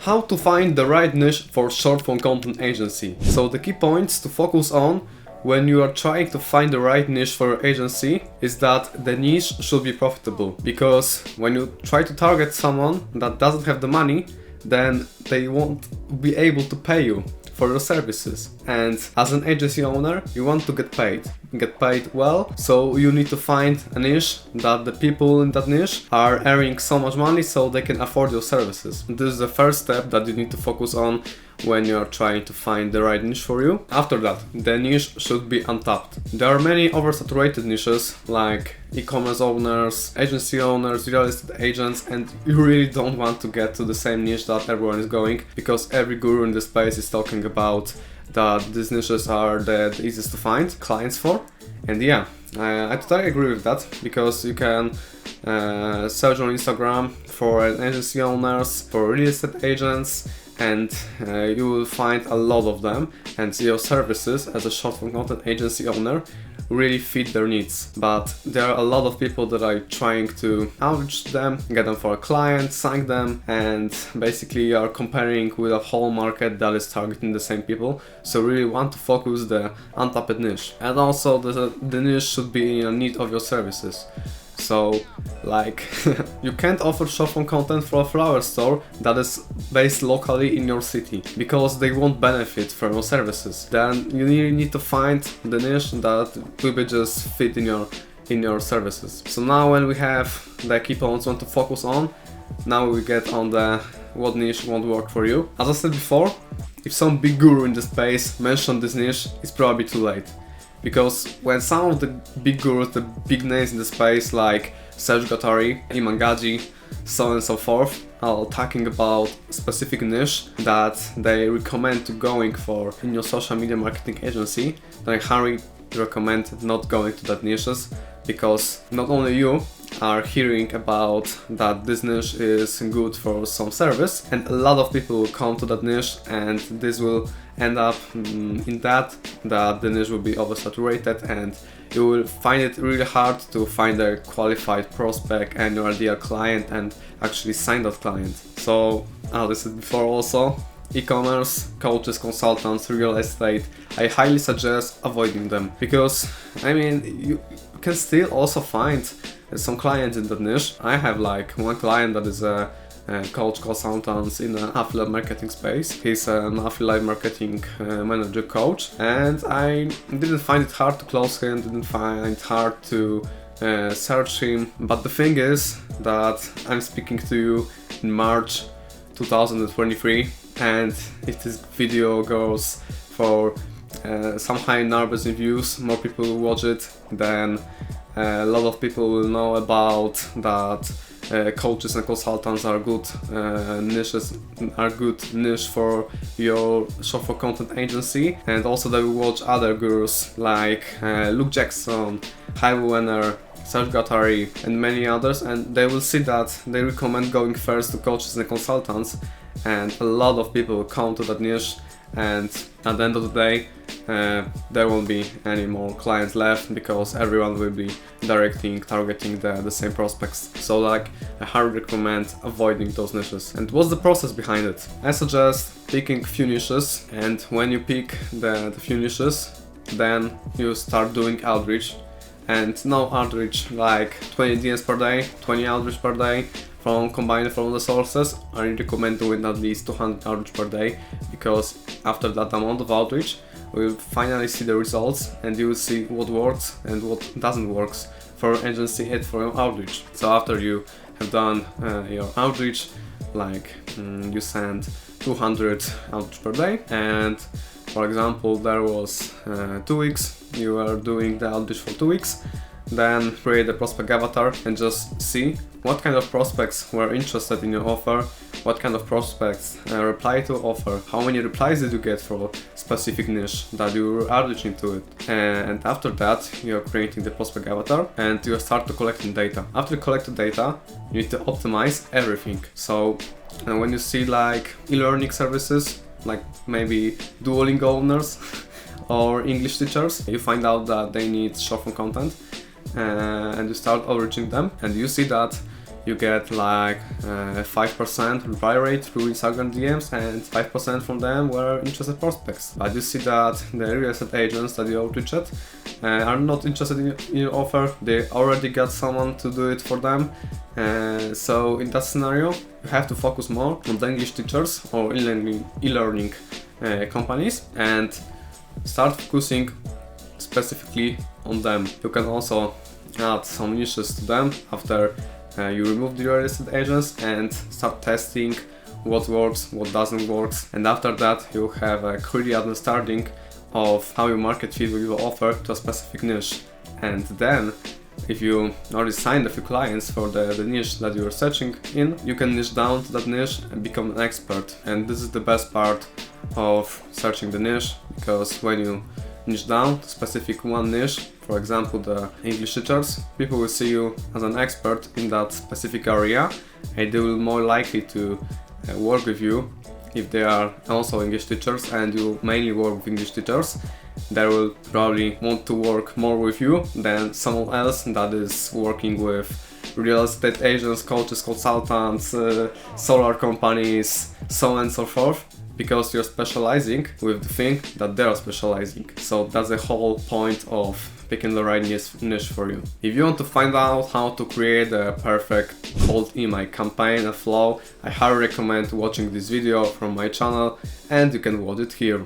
How to find the right niche for short form content agency. So the key points to focus on when you are trying to find the right niche for your agency is that the niche should be profitable. Because when you try to target someone that doesn't have the money, then they won't be able to pay you for your services. And as an agency owner, you want to get paid well, so you need to find a niche that the people in that niche are earning so much money so they can afford your services. This is the first step that you need to focus on when you are trying to find the right niche for you. After that, the niche should be untapped. There are many oversaturated niches like e-commerce owners, agency owners, real estate agents, and you really don't want to get to the same niche that everyone is going, because every guru in the space is talking about that these niches are the easiest to find clients for. And yeah, I totally agree with that, because you can search on Instagram for agency owners, for real estate agents, and you will find a lot of them, and your services as a short form content agency owner really fit their needs. But there are a lot of people that are trying to outreach them, get them for a client, sign them, and basically you are comparing with a whole market that is targeting the same people. So really want to focus the untapped niche. And also the niche should be in need of your services. So, like, you can't offer short form content for a flower store that is based locally in your city, because they won't benefit from your services. Then you really need to find the niche that will be just fit in your services. So now when we have the key points we want to focus on, now we get on the what niche won't work for you. As I said before, if some big guru in the space mentioned this niche, it's probably too late. Because when some of the big gurus, the big names in the space like Serge Guattari, Iman Gadzhi, so on and so forth, are talking about specific niche that they recommend to going for in your social media marketing agency, then I highly recommend not going to that niches, because not only you are hearing about that this niche is good for some service, and a lot of people will come to that niche, and this will end up in that the niche will be oversaturated, and you will find it really hard to find a qualified prospect and your ideal client and actually sign that client. So as I said before also, e-commerce, coaches, consultants, real estate, I highly suggest avoiding them, because I mean you can still also find some clients in that niche. I have like one client that is a coach consultant in an affiliate marketing space. He's an affiliate marketing manager coach, and I didn't find it hard to close him, didn't find it hard to search him. But the thing is that I'm speaking to you in March 2023, and if this video goes for some high numbers in views, more people will watch it, then a lot of people will know about that coaches and consultants are good niche for your short form content agency. And also they will watch other gurus like Luke Jackson, Harvey Wenner, Serge Guattari, and many others, and they will see that they recommend going first to coaches and consultants, and a lot of people will come to that niche, and at the end of the day there won't be any more clients left, because everyone will be targeting the same prospects. So like I highly recommend avoiding those niches. And what's the process behind it? I suggest picking few niches, and when you pick the few niches, then you start doing outreach. And no outreach like 20 DMs per day, 20 outreach per day, combined from the sources. I recommend doing at least 200 outreach per day, because after that amount of outreach, we'll finally see the results, and you will see what works and what doesn't work for your agency and for your outreach. So after you have done your outreach, like you send 200 outreach per day, and for example there was 2 weeks, you are doing the outreach for 2 weeks, then create a prospect avatar and just see what kind of prospects were interested in your offer, what kind of prospects reply to offer, how many replies did you get for a specific niche that you were outreaching to it. And after that, you're creating the prospect avatar and you start to collecting data. After you collect the data, you need to optimize everything. So when you see like e-learning services, like maybe Duolingo owners or English teachers, you find out that they need short form content, and you start outreaching them, and you see that you get like 5% reply rate through Instagram DMs, and 5% from them were interested prospects. But you see that the real estate agents that you outreach at are not interested in your offer. They already got someone to do it for them. So in that scenario, you have to focus more on the English teachers or e-learning companies and start focusing specifically on them. You can also add some niches to them after you remove the real estate agents and start testing what works, what doesn't work, and after that you have a clear understanding of how your market fit will offer to a specific niche. And then if you already signed a few clients for the niche that you're searching in, you can niche down to that niche and become an expert. And this is the best part of searching the niche, because when you niche down to specific one niche, for example the English teachers, people will see you as an expert in that specific area, and they will more likely to work with you if they are also English teachers and you mainly work with English teachers. They will probably want to work more with you than someone else that is working with real estate agents, coaches, consultants, solar companies, so on and so forth, because you're specializing with the thing that they're specializing. So that's the whole point of picking the right niche for you. If you want to find out how to create a perfect cold email campaign and flow, I highly recommend watching this video from my channel, and you can watch it here.